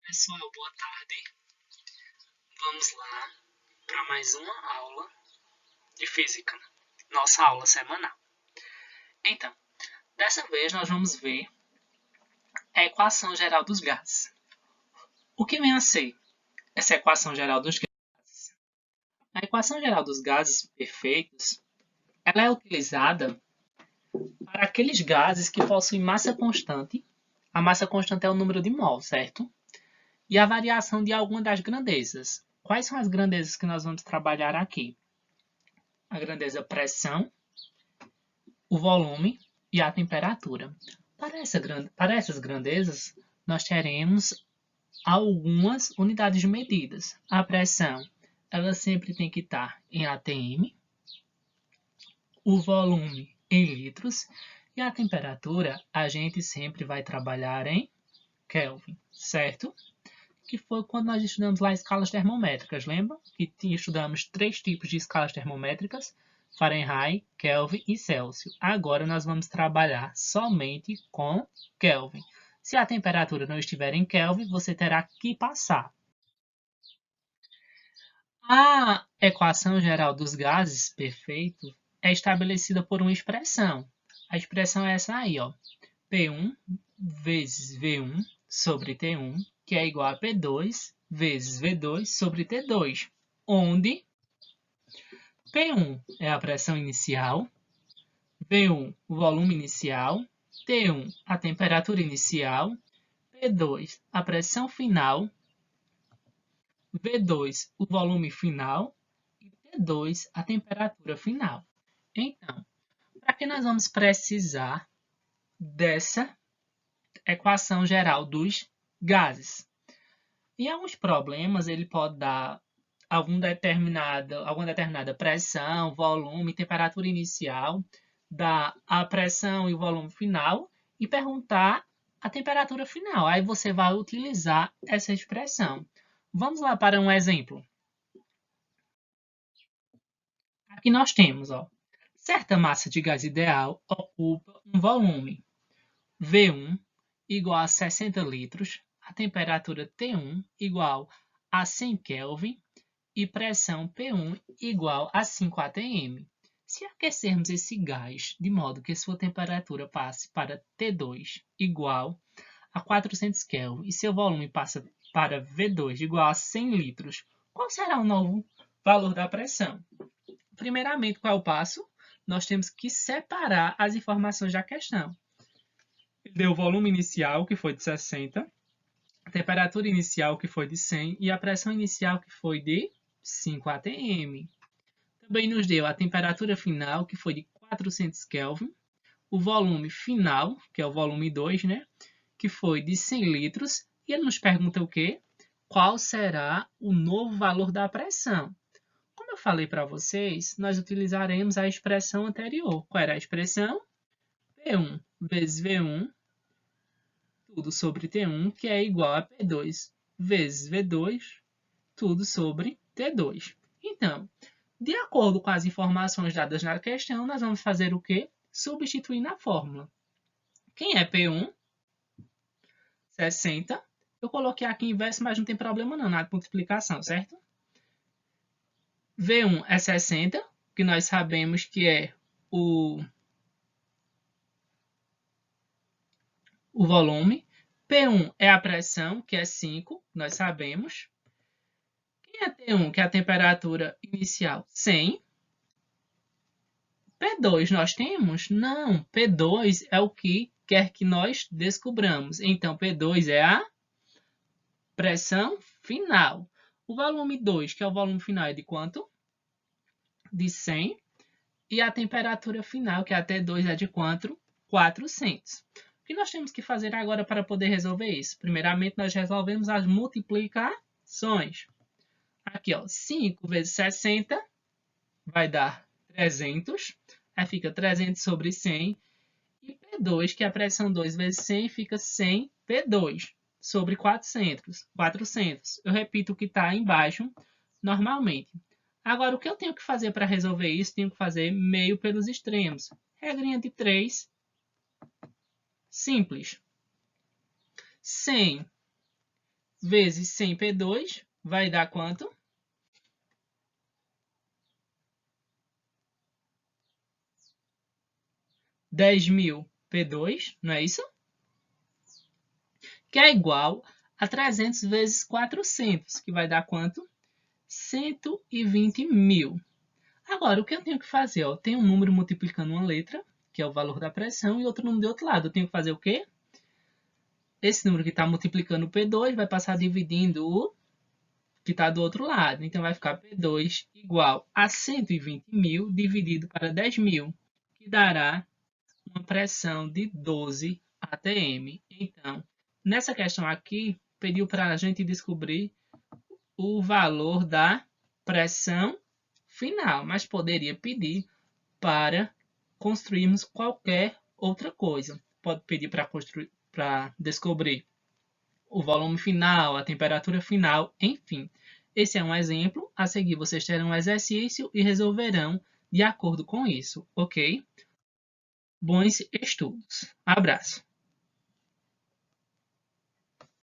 Pessoal, boa tarde. Vamos lá para mais uma aula de física, nossa aula semanal. Então, dessa vez nós vamos ver a equação geral dos gases. O que vem a ser essa equação geral dos gases? A equação geral dos gases perfeitos, ela é utilizada para aqueles gases que possuem massa constante. A massa constante é o número de mol, certo? E a variação de alguma das grandezas. Quais são as grandezas que nós vamos trabalhar aqui? A grandeza pressão, o volume e a temperatura. Para essas grandezas, nós teremos algumas unidades de medidas. A pressão, ela sempre tem que estar em atm, o volume em litros e a temperatura a gente sempre vai trabalhar em Kelvin, certo? Que foi quando nós estudamos lá escalas termométricas, lembra? Que estudamos 3 tipos de escalas termométricas, Fahrenheit, Kelvin e Celsius. Agora nós vamos trabalhar somente com Kelvin. Se a temperatura não estiver em Kelvin, você terá que passar. A equação geral dos gases perfeito é estabelecida por uma expressão. A expressão é essa aí, ó. P1 vezes V1 sobre T1, que é igual a P2 vezes V2 sobre T2, onde P1 é a pressão inicial, V1 o volume inicial, T1 a temperatura inicial, P2 a pressão final, V2 o volume final e T2 a temperatura final. Então, para que nós vamos precisar dessa equação geral dos gases? Em alguns problemas, ele pode dar alguma determinada pressão, volume, temperatura inicial, dar a pressão e o volume final e perguntar a temperatura final. Aí você vai utilizar essa expressão. Vamos lá para um exemplo. Aqui nós temos, ó, certa massa de gás ideal ocupa um volume V1 igual a 60 litros, a temperatura T1 igual a 100 Kelvin e pressão P1 igual a 5 atm. Se aquecermos esse gás de modo que sua temperatura passe para T2 igual a 400 Kelvin e seu volume passa para V2 igual a 100 litros, qual será o novo valor da pressão? Primeiramente, qual é o passo? Nós temos que separar as informações da questão. Ele deu o volume inicial, que foi de 60, a temperatura inicial, que foi de 100, e a pressão inicial, que foi de 5 atm. Também nos deu a temperatura final, que foi de 400 Kelvin, o volume final, que é o volume 2, né, que foi de 100 litros, e ele nos pergunta o quê? Qual será o novo valor da pressão? Como eu falei para vocês, nós utilizaremos a expressão anterior. Qual era a expressão? P1 vezes V1, tudo sobre T1, que é igual a P2 vezes V2, tudo sobre T2. Então, de acordo com as informações dadas na questão, nós vamos fazer o quê? Substituir na fórmula. Quem é P1? 60. Eu coloquei aqui inverso, mas não tem problema não, nada de multiplicação, certo? V1 é 60, que nós sabemos que é o volume. P1 é a pressão, que é 5, nós sabemos. Quem é T1, que é a temperatura inicial? 100. P2 nós temos? Não, P2 é o que quer que nós descobramos. Então, P2 é a pressão final. O volume 2, que é o volume final, é de quanto? De 100. E a temperatura final, que é a T2, é de quanto? 400. O que nós temos que fazer agora para poder resolver isso? Primeiramente, nós resolvemos as multiplicações. Aqui, ó, 5 vezes 60 vai dar 300. Aí fica 300 sobre 100. E P2, que é a pressão 2 vezes 100, fica 100 P2 sobre 400. 400. Eu repito o que está embaixo normalmente. Agora, o que eu tenho que fazer para resolver isso? Tenho que fazer meio pelos extremos. Regrinha de 3. Simples. 100 vezes 100 P2 vai dar quanto? 10.000 P2, não é isso? Que é igual a 300 vezes 400, que vai dar quanto? 120.000. Agora, o que eu tenho que fazer? Eu tenho um número multiplicando uma letra, que é o valor da pressão, e outro número do outro lado. Eu tenho que fazer o quê? Esse número que está multiplicando o P2 vai passar dividindo o que está do outro lado. Então, vai ficar P2 igual a 120.000 dividido para 10.000, que dará uma pressão de 12 atm. Então, nessa questão aqui, pediu para a gente descobrir o valor da pressão final, mas poderia pedir para construirmos qualquer outra coisa. Pode pedir para descobrir o volume final, a temperatura final, enfim. Esse é um exemplo. A seguir, vocês terão um exercício e resolverão de acordo com isso, ok? Bons estudos. Abraço.